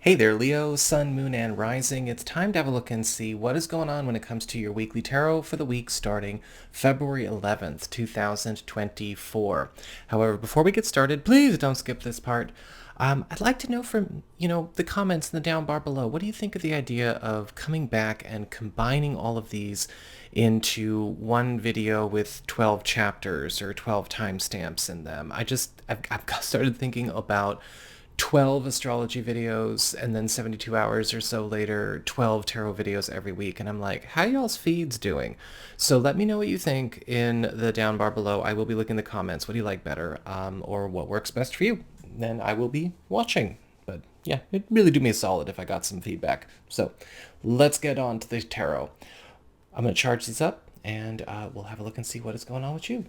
Hey there, Leo, Sun, Moon, and Rising. It's time to have a look and see what is going on when it comes to your weekly tarot for the week starting February 11th, 2024. However, before we get started, please don't skip this part. I'd like to know from, the comments in the down bar below, what do you think of the idea of coming back and combining all of these into one video with 12 chapters or 12 timestamps in them? I've started thinking about 12 astrology videos and then 72 hours or so later 12 tarot videos every week, and I'm like, how y'all's feeds doing? So let me know what you think in the down bar below. I will be looking in the comments. What do you like better, or what works best for you? Then I will be watching. But yeah, it'd really do me a solid if I got some feedback. So let's get on to the tarot. I'm going to charge these up and we'll have a look and see what is going on with you.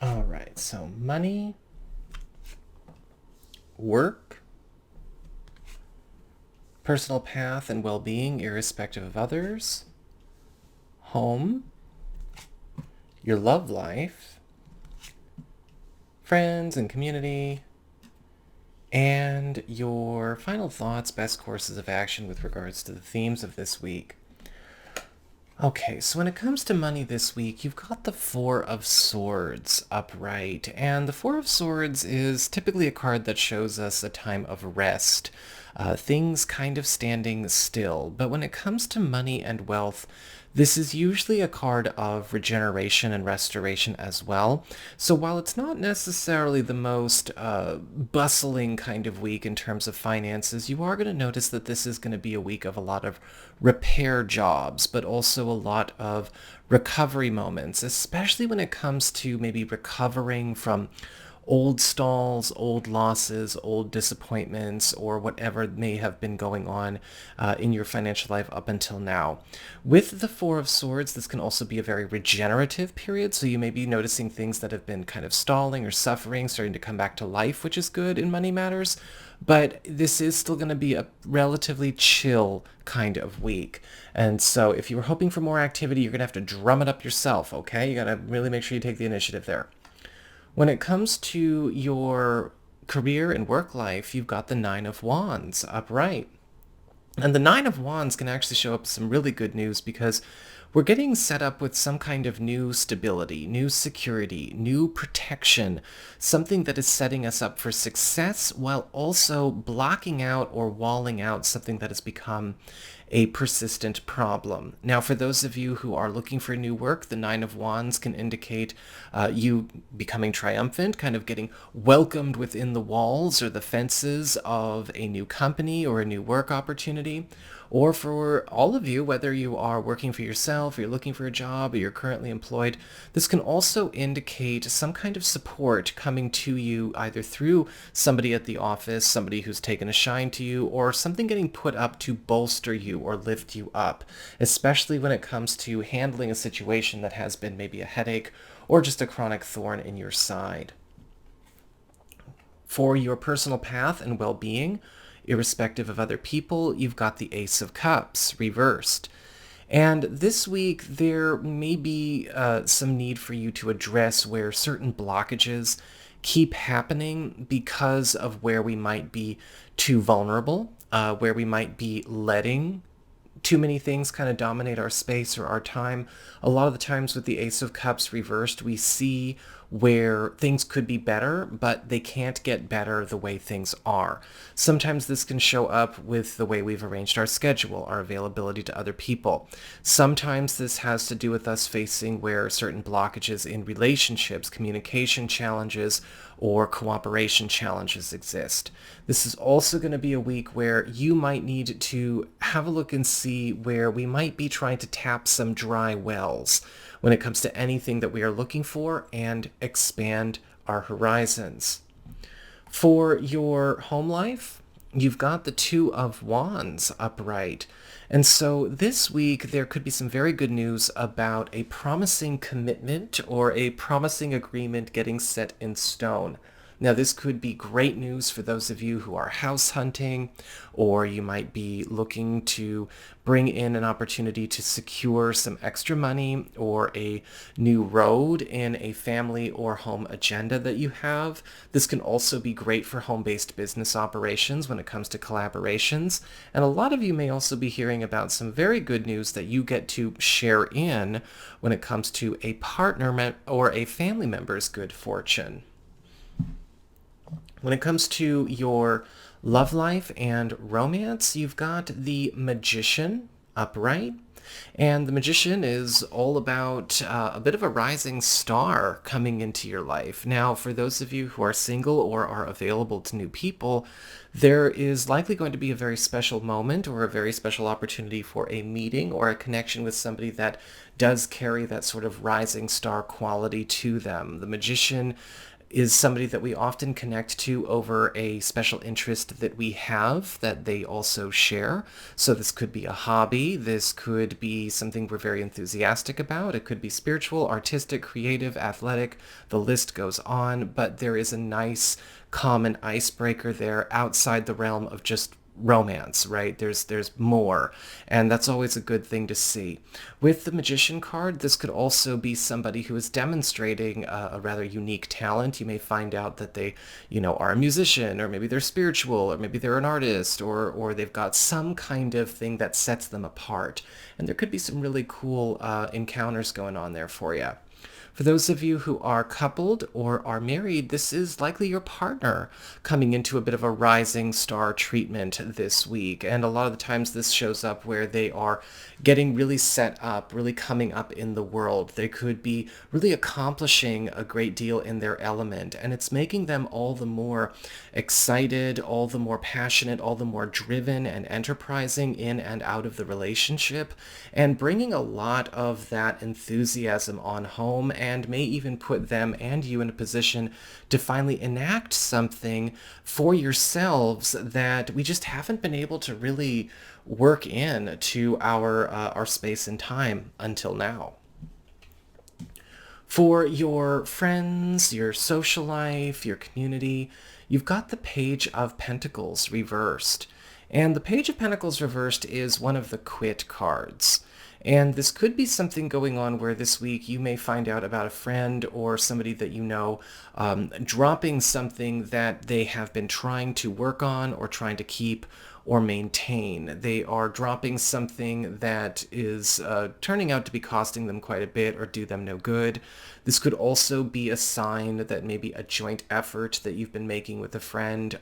All right, so money, work, personal path and well-being irrespective of others, home, your love life, friends and community, and your final thoughts, best courses of action with regards to the themes of this week. Okay, so when it comes to money this week, you've got the Four of Swords upright, and the Four of Swords is typically a card that shows us a time of rest, things kind of standing still. But when it comes to money and wealth, this is usually a card of regeneration and restoration as well. So while it's not necessarily the most bustling kind of week in terms of finances, you are going to notice that this is going to be a week of a lot of repair jobs, but also a lot of recovery moments, especially when it comes to maybe recovering from old stalls, old losses, old disappointments, or whatever may have been going on in your financial life up until now. With the Four of Swords, this can also be a very regenerative period, so you may be noticing things that have been kind of stalling or suffering, starting to come back to life, which is good in money matters. But this is still going to be a relatively chill kind of week. And so if you were hoping for more activity, you're going to have to drum it up yourself, okay? You got to really make sure you take the initiative there. When it comes to your career and work life, you've got the Nine of Wands upright. And the Nine of Wands can actually show up some really good news because we're getting set up with some kind of new stability, new security, new protection, something that is setting us up for success while also blocking out or walling out something that has become a persistent problem. Now, for those of you who are looking for new work, the Nine of Wands can indicate you becoming triumphant, kind of getting welcomed within the walls or the fences of a new company or a new work opportunity. Or for all of you, whether you are working for yourself, or you're looking for a job, or you're currently employed, this can also indicate some kind of support coming to you either through somebody at the office, somebody who's taken a shine to you, or something getting put up to bolster you or lift you up, especially when it comes to handling a situation that has been maybe a headache or just a chronic thorn in your side. For your personal path and well-being, irrespective of other people, you've got the Ace of Cups reversed. And this week, there may be some need for you to address where certain blockages keep happening because of where we might be too vulnerable, where we might be letting too many things kind of dominate our space or our time. A lot of the times with the Ace of Cups reversed, we see where things could be better, but they can't get better the way things are. Sometimes this can show up with the way we've arranged our schedule, our availability to other people. Sometimes this has to do with us facing where certain blockages in relationships, communication challenges, or cooperation challenges exist. This is also going to be a week where you might need to have a look and see where we might be trying to tap some dry wells when it comes to anything that we are looking for and expand our horizons. For your home life, you've got the Two of Wands upright. And so this week, there could be some very good news about a promising commitment or a promising agreement getting set in stone. Now, this could be great news for those of you who are house hunting, or you might be looking to bring in an opportunity to secure some extra money or a new road in a family or home agenda that you have. This can also be great for home-based business operations when it comes to collaborations. And a lot of you may also be hearing about some very good news that you get to share in when it comes to a partner or a family member's good fortune. When it comes to your love life and romance, you've got the Magician upright. And the Magician is all about a bit of a rising star coming into your life. Now, for those of you who are single or are available to new people, there is likely going to be a very special moment or a very special opportunity for a meeting or a connection with somebody that does carry that sort of rising star quality to them. The Magician is somebody that we often connect to over a special interest that we have that they also share. So this could be a hobby. This could be something we're very enthusiastic about. It could be spiritual, artistic, creative, athletic. The list goes on, but there is a nice common icebreaker there outside the realm of just romance, right? There's more, and that's always a good thing to see. With the Magician card, this could also be somebody who is demonstrating a rather unique talent. You may find out that they, are a musician, or maybe they're spiritual, or maybe they're an artist, or they've got some kind of thing that sets them apart. And there could be some really cool encounters going on there for you. For those of you who are coupled or are married, this is likely your partner coming into a bit of a rising star treatment this week. And a lot of the times this shows up where they are getting really set up, really coming up in the world. They could be really accomplishing a great deal in their element, and it's making them all the more excited, all the more passionate, all the more driven and enterprising in and out of the relationship, and bringing a lot of that enthusiasm on home, and may even put them and you in a position to finally enact something for yourselves that we just haven't been able to really work in to our space and time until now. For your friends, your social life, your community, you've got the Page of Pentacles reversed. And the Page of Pentacles reversed is one of the quit cards. And this could be something going on where this week you may find out about a friend or somebody that you know dropping something that they have been trying to work on or trying to keep or maintain. They are dropping something that is turning out to be costing them quite a bit or do them no good. This could also be a sign that maybe a joint effort that you've been making with a friend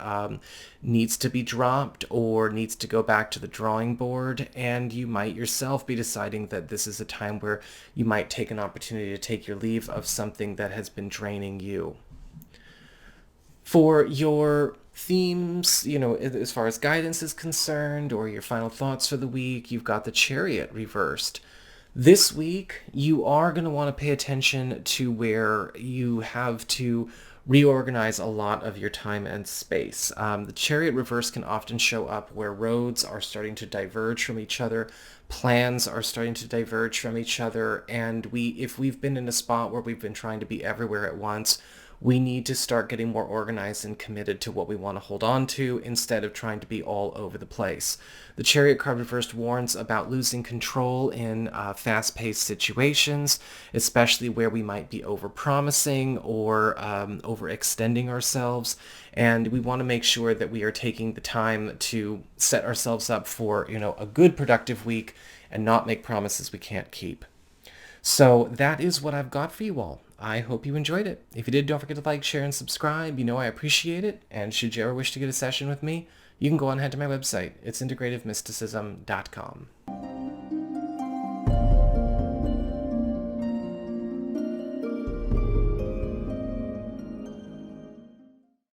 needs to be dropped or needs to go back to the drawing board, and you might yourself be deciding that this is a time where you might take an opportunity to take your leave of something that has been draining you. For your themes, as far as guidance is concerned, or your final thoughts for the week, you've got the Chariot reversed. This week, you are going to want to pay attention to where you have to reorganize a lot of your time and space. The Chariot reverse can often show up where roads are starting to diverge from each other, plans are starting to diverge from each other, and if we've been in a spot where we've been trying to be everywhere at once, we need to start getting more organized and committed to what we want to hold on to instead of trying to be all over the place. The Chariot card reversed warns about losing control in fast-paced situations, especially where we might be over-promising or overextending ourselves. And we want to make sure that we are taking the time to set ourselves up for, a good productive week and not make promises we can't keep. So that is what I've got for you all. I hope you enjoyed it. If you did, don't forget to like, share, and subscribe. I appreciate it. And should you ever wish to get a session with me, you can go on ahead to my website. It's integrativemysticism.com.